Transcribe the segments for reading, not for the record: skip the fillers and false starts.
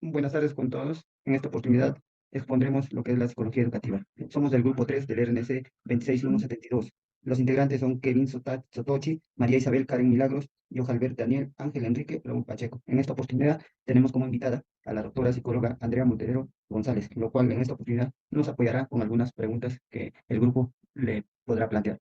Buenas tardes con todos. En esta oportunidad expondremos lo que es la psicología educativa. Somos del grupo 3 del RNC 26172. Los integrantes son Kevin Sotochi, María Isabel Karen Milagros, Johan Albert Daniel, Ángel Enrique Raúl Pacheco. En esta oportunidad tenemos como invitada a la doctora psicóloga Andrea Montenegro González, lo cual en esta oportunidad nos apoyará con algunas preguntas que el grupo le podrá plantear.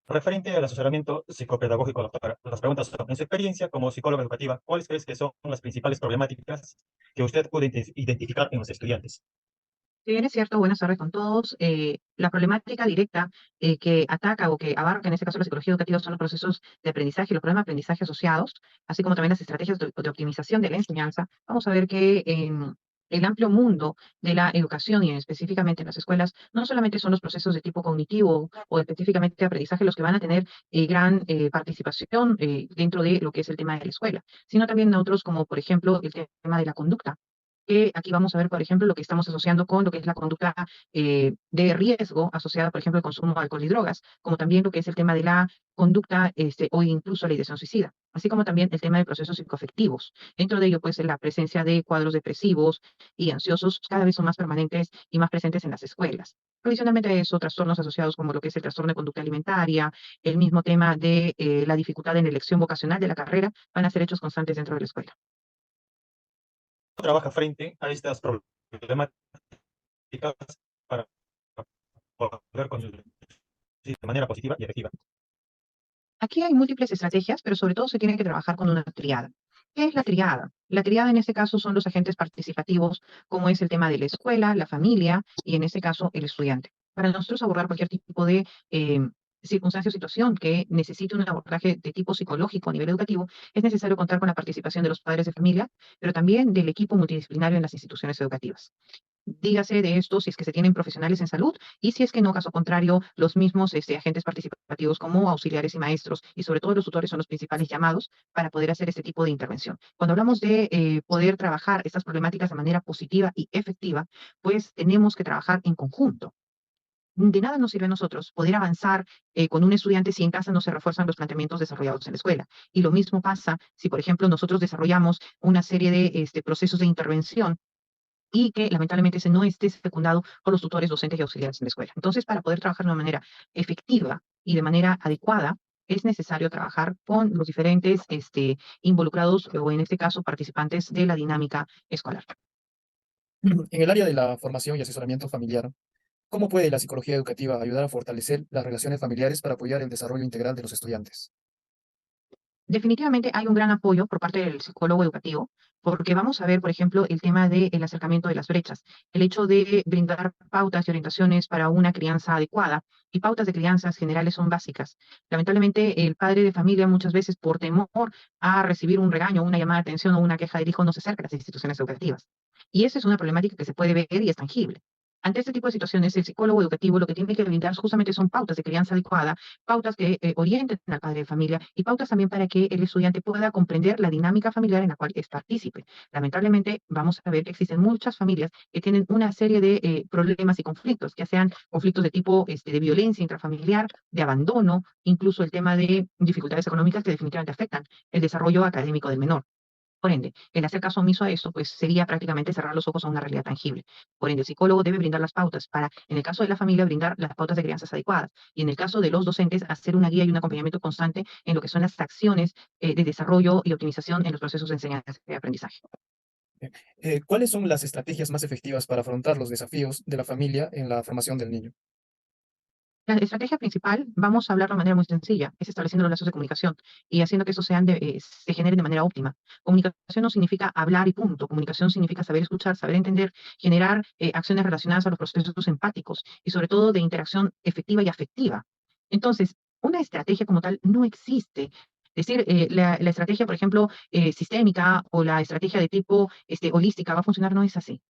Referente al asesoramiento psicopedagógico, doctora, las preguntas son, en su experiencia como psicóloga educativa, ¿cuáles crees que son las principales problemáticas que usted puede identificar en los estudiantes? Si bien es cierto, buenas tardes con todos. La problemática directa que ataca o que abarca en este caso la psicología educativa son los procesos de aprendizaje y los problemas de aprendizaje asociados, así como también las estrategias de optimización de la enseñanza. Vamos a ver que en el amplio mundo de la educación y específicamente en las escuelas, no solamente son los procesos de tipo cognitivo o específicamente de aprendizaje los que van a tener gran participación dentro de lo que es el tema de la escuela, sino también otros como por ejemplo el tema de la conducta, que aquí vamos a ver, por ejemplo, lo que estamos asociando con lo que es la conducta de riesgo asociada, por ejemplo, al consumo de alcohol y drogas, como también lo que es el tema de la conducta o incluso la ideación suicida, así como también el tema de procesos psicoafectivos. Dentro de ello, pues, la presencia de cuadros depresivos y ansiosos cada vez son más permanentes y más presentes en las escuelas. Adicionalmente a eso, trastornos asociados como lo que es el trastorno de conducta alimentaria, el mismo tema de la dificultad en la elección vocacional de la carrera, van a ser hechos constantes dentro de la escuela. ¿Trabaja frente a estas problemáticas para poder conducir de manera positiva y efectiva? Aquí hay múltiples estrategias, pero sobre todo se tiene que trabajar con una triada. ¿Qué es la triada? La triada en este caso son los agentes participativos, como es el tema de la escuela, la familia y en este caso el estudiante. Para nosotros abordar cualquier tipo de circunstancia o situación que necesite un abordaje de tipo psicológico a nivel educativo, es necesario contar con la participación de los padres de familia, pero también del equipo multidisciplinario en las instituciones educativas. Dígase de esto si es que se tienen profesionales en salud y si es que no, caso contrario, los mismos agentes participativos como auxiliares y maestros y sobre todo los tutores son los principales llamados para poder hacer este tipo de intervención. Cuando hablamos de poder trabajar estas problemáticas de manera positiva y efectiva, pues tenemos que trabajar en conjunto. De nada nos sirve a nosotros poder avanzar con un estudiante si en casa no se refuerzan los planteamientos desarrollados en la escuela. Y lo mismo pasa si, por ejemplo, nosotros desarrollamos una serie de procesos de intervención y que lamentablemente ese no esté secundado por los tutores, docentes y auxiliares en la escuela. Entonces, para poder trabajar de una manera efectiva y de manera adecuada, es necesario trabajar con los diferentes involucrados o en este caso participantes de la dinámica escolar. En el área de la formación y asesoramiento familiar, ¿cómo puede la psicología educativa ayudar a fortalecer las relaciones familiares para apoyar el desarrollo integral de los estudiantes? Definitivamente hay un gran apoyo por parte del psicólogo educativo, porque vamos a ver, por ejemplo, el tema del acercamiento de las brechas, el hecho de brindar pautas y orientaciones para una crianza adecuada, y pautas de crianzas generales son básicas. Lamentablemente, el padre de familia muchas veces por temor a recibir un regaño, una llamada de atención o una queja del hijo no se acerca a las instituciones educativas. Y esa es una problemática que se puede ver y es tangible. Ante este tipo de situaciones, el psicólogo educativo lo que tiene que brindar justamente son pautas de crianza adecuada, pautas que orienten al padre de familia y pautas también para que el estudiante pueda comprender la dinámica familiar en la cual es partícipe. Lamentablemente, vamos a ver que existen muchas familias que tienen una serie de problemas y conflictos, ya sean conflictos de tipo de violencia intrafamiliar, de abandono, incluso el tema de dificultades económicas que definitivamente afectan el desarrollo académico del menor. Por ende, el hacer caso omiso a esto, pues sería prácticamente cerrar los ojos a una realidad tangible. Por ende, el psicólogo debe brindar las pautas para, en el caso de la familia, brindar las pautas de crianzas adecuadas. Y en el caso de los docentes, hacer una guía y un acompañamiento constante en lo que son las acciones de desarrollo y optimización en los procesos de enseñanza y aprendizaje. ¿Cuáles son las estrategias más efectivas para afrontar los desafíos de la familia en la formación del niño? La estrategia principal, vamos a hablar de manera muy sencilla, es estableciendo los lazos de comunicación y haciendo que estos se generen de manera óptima. Comunicación no significa hablar y punto. Comunicación significa saber escuchar, saber entender, generar acciones relacionadas a los procesos empáticos y sobre todo de interacción efectiva y afectiva. Entonces, una estrategia como tal no existe. Es decir, la estrategia, por ejemplo, sistémica o la estrategia de tipo holística va a funcionar, no es así.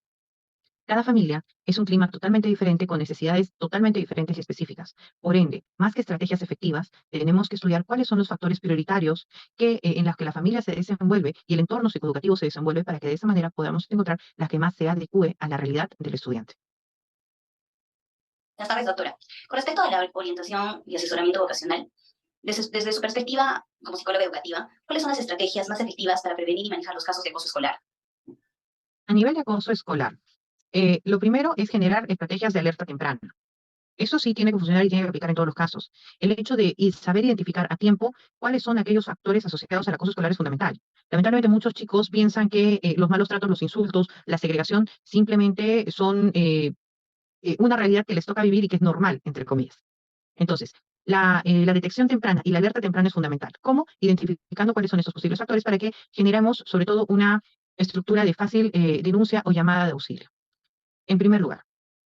Cada familia es un clima totalmente diferente, con necesidades totalmente diferentes y específicas. Por ende, más que estrategias efectivas, tenemos que estudiar cuáles son los factores prioritarios en los que la familia se desenvuelve y el entorno psicoeducativo se desenvuelve para que de esa manera podamos encontrar la que más se adecue a la realidad del estudiante. Buenas tardes, doctora. Con respecto a la orientación y asesoramiento vocacional, Desde su perspectiva como psicóloga educativa, ¿cuáles son las estrategias más efectivas para prevenir y manejar los casos de acoso escolar? A nivel de acoso escolar, lo primero es generar estrategias de alerta temprana. Eso sí tiene que funcionar y tiene que aplicar en todos los casos. El hecho de saber identificar a tiempo cuáles son aquellos factores asociados al acoso escolar es fundamental. Lamentablemente muchos chicos piensan que los malos tratos, los insultos, la segregación simplemente son una realidad que les toca vivir y que es normal, entre comillas. Entonces, la detección temprana y la alerta temprana es fundamental. ¿Cómo? Identificando cuáles son esos posibles factores para que generemos sobre todo una estructura de fácil denuncia o llamada de auxilio. En primer lugar.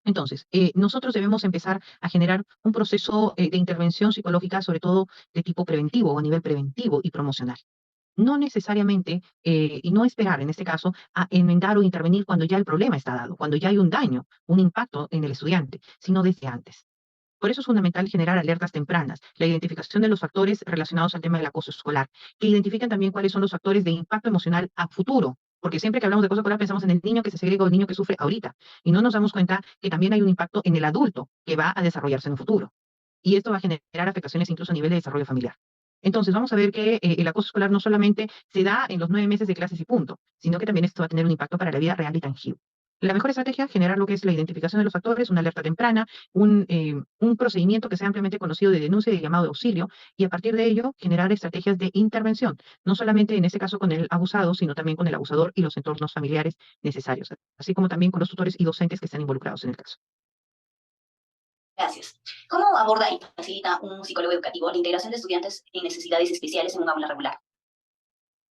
Entonces, nosotros debemos empezar a generar un proceso de intervención psicológica, sobre todo de tipo preventivo o a nivel preventivo y promocional. No necesariamente, y no esperar en este caso, a enmendar o intervenir cuando ya el problema está dado, cuando ya hay un daño, un impacto en el estudiante, sino desde antes. Por eso es fundamental generar alertas tempranas, la identificación de los factores relacionados al tema del acoso escolar, que identifiquen también cuáles son los factores de impacto emocional a futuro, porque siempre que hablamos de acoso escolar pensamos en el niño que se segrega o el niño que sufre ahorita, y no nos damos cuenta que también hay un impacto en el adulto que va a desarrollarse en un futuro. Y esto va a generar afectaciones incluso a nivel de desarrollo familiar. Entonces, vamos a ver que el acoso escolar no solamente se da en los 9 meses de clases y punto, sino que también esto va a tener un impacto para la vida real y tangible. La mejor estrategia, generar lo que es la identificación de los factores, una alerta temprana, un procedimiento que sea ampliamente conocido de denuncia y de llamado de auxilio, y a partir de ello generar estrategias de intervención, no solamente en este caso con el abusado, sino también con el abusador y los entornos familiares necesarios, así como también con los tutores y docentes que están involucrados en el caso. Gracias. ¿Cómo aborda y facilita un psicólogo educativo la integración de estudiantes en necesidades especiales en un aula regular?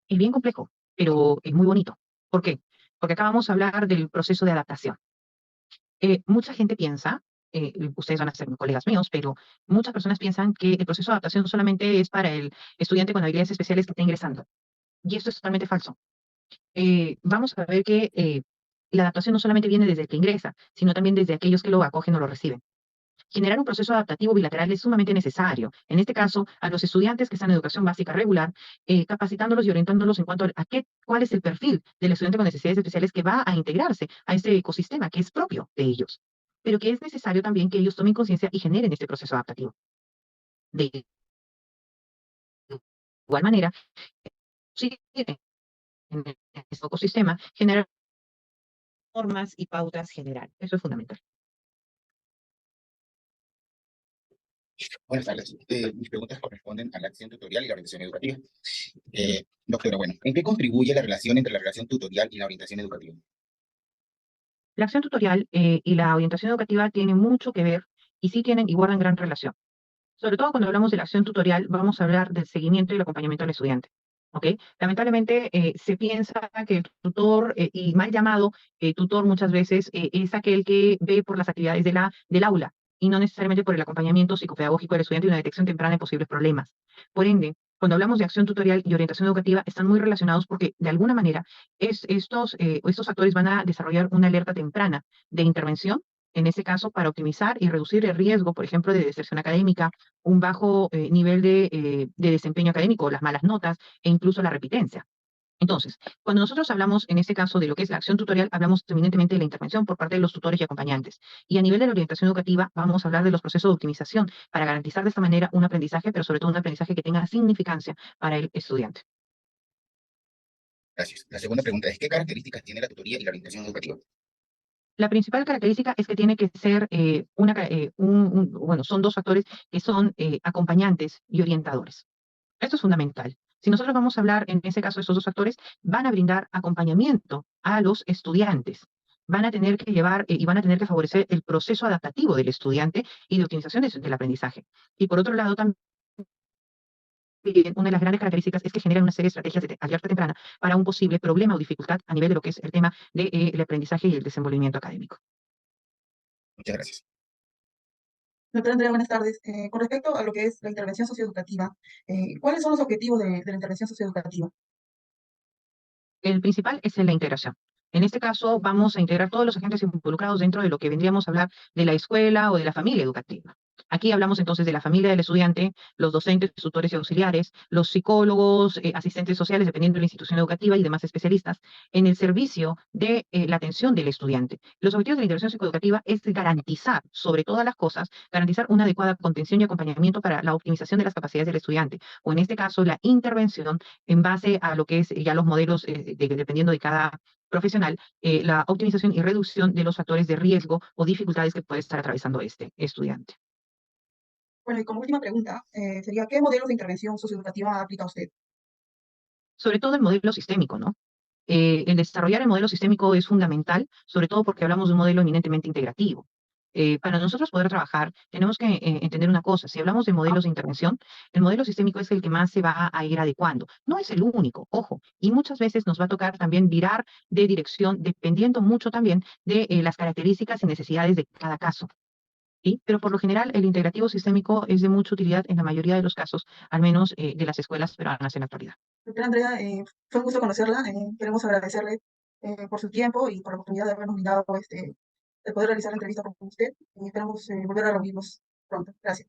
Es bien complejo, pero es muy bonito. ¿Por qué? Porque acá vamos a hablar del proceso de adaptación. Mucha gente piensa, ustedes van a ser colegas míos, pero muchas personas piensan que el proceso de adaptación solamente es para el estudiante con habilidades especiales que está ingresando. Y esto es totalmente falso. Vamos a ver que la adaptación no solamente viene desde el que ingresa, sino también desde aquellos que lo acogen o lo reciben. Generar un proceso adaptativo bilateral es sumamente necesario. En este caso, a los estudiantes que están en educación básica regular, capacitándolos y orientándolos en cuanto a cuál es el perfil del estudiante con necesidades especiales que va a integrarse a este ecosistema que es propio de ellos, pero que es necesario también que ellos tomen conciencia y generen este proceso adaptativo. De igual manera, sí, en este ecosistema, generar normas y pautas generales. Eso es fundamental. Buenas tardes. Mis preguntas corresponden a la acción tutorial y la orientación educativa. Doctora, bueno, ¿en qué contribuye la relación entre la relación tutorial y la orientación educativa? La acción tutorial y la orientación educativa tienen mucho que ver y sí tienen y guardan gran relación. Sobre todo cuando hablamos de la acción tutorial, vamos a hablar del seguimiento y el acompañamiento al estudiante. ¿Ok? Lamentablemente se piensa que el tutor, y mal llamado tutor muchas veces, es aquel que ve por las actividades del aula y no necesariamente por el acompañamiento psicopedagógico del estudiante y una detección temprana de posibles problemas. Por ende, cuando hablamos de acción tutorial y orientación educativa, están muy relacionados porque de alguna manera estos actores van a desarrollar una alerta temprana de intervención, en ese caso para optimizar y reducir el riesgo, por ejemplo, de deserción académica, un bajo nivel de desempeño académico, las malas notas e incluso la repitencia. Entonces, cuando nosotros hablamos en este caso de lo que es la acción tutorial, hablamos eminentemente de la intervención por parte de los tutores y acompañantes. Y a nivel de la orientación educativa, vamos a hablar de los procesos de optimización para garantizar de esta manera un aprendizaje, pero sobre todo un aprendizaje que tenga significancia para el estudiante. Gracias. La segunda pregunta es, ¿qué características tiene la tutoría y la orientación educativa? La principal característica es que tiene que ser bueno, son dos factores que son acompañantes y orientadores. Esto es fundamental. Si nosotros vamos a hablar en ese caso de estos dos factores, van a brindar acompañamiento a los estudiantes. Van a tener que llevar y van a tener que favorecer el proceso adaptativo del estudiante y de optimización del aprendizaje. Y por otro lado, también una de las grandes características es que generan una serie de estrategias de alerta temprana para un posible problema o dificultad a nivel de lo que es el tema del aprendizaje y el desenvolvimiento académico. Muchas gracias. Doctora Andrea, buenas tardes. Con respecto a lo que es la intervención socioeducativa, ¿cuáles son los objetivos de la intervención socioeducativa? El principal es en la integración. En este caso, vamos a integrar todos los agentes involucrados dentro de lo que vendríamos a hablar de la escuela o de la familia educativa. Aquí hablamos entonces de la familia del estudiante, los docentes, tutores y auxiliares, los psicólogos, asistentes sociales, dependiendo de la institución educativa y demás especialistas, en el servicio de la atención del estudiante. Los objetivos de la intervención psicoeducativa es garantizar, sobre todas las cosas, garantizar una adecuada contención y acompañamiento para la optimización de las capacidades del estudiante, o en este caso, la intervención en base a lo que es ya los modelos, dependiendo de cada profesional, la optimización y reducción de los factores de riesgo o dificultades que puede estar atravesando este estudiante. Bueno, y como última pregunta, sería, ¿qué modelos de intervención socioeducativa aplica usted? Sobre todo el modelo sistémico, ¿no? El desarrollar el modelo sistémico es fundamental, sobre todo porque hablamos de un modelo eminentemente integrativo. Para nosotros poder trabajar, tenemos que entender una cosa. Si hablamos de modelos de intervención, el modelo sistémico es el que más se va a ir adecuando. No es el único, ojo, y muchas veces nos va a tocar también virar de dirección, dependiendo mucho también de las características y necesidades de cada caso. ¿Sí? Pero por lo general, el integrativo sistémico es de mucha utilidad en la mayoría de los casos, al menos de las escuelas peruanas en la actualidad. Doctora Andrea, fue un gusto conocerla. Queremos agradecerle por su tiempo y por la oportunidad de habernos brindado de poder realizar la entrevista con usted. Y esperamos volver a reunirnos pronto. Gracias.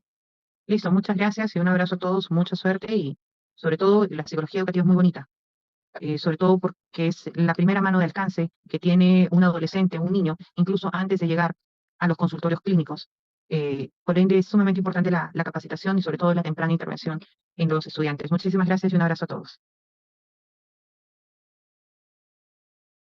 Listo, muchas gracias y un abrazo a todos, mucha suerte y sobre todo la psicología educativa es muy bonita, sobre todo porque es la primera mano de alcance que tiene un adolescente, un niño, incluso antes de llegar a los consultorios clínicos. Por ende, es sumamente importante la capacitación y sobre todo la temprana intervención en los estudiantes. Muchísimas gracias y un abrazo a todos.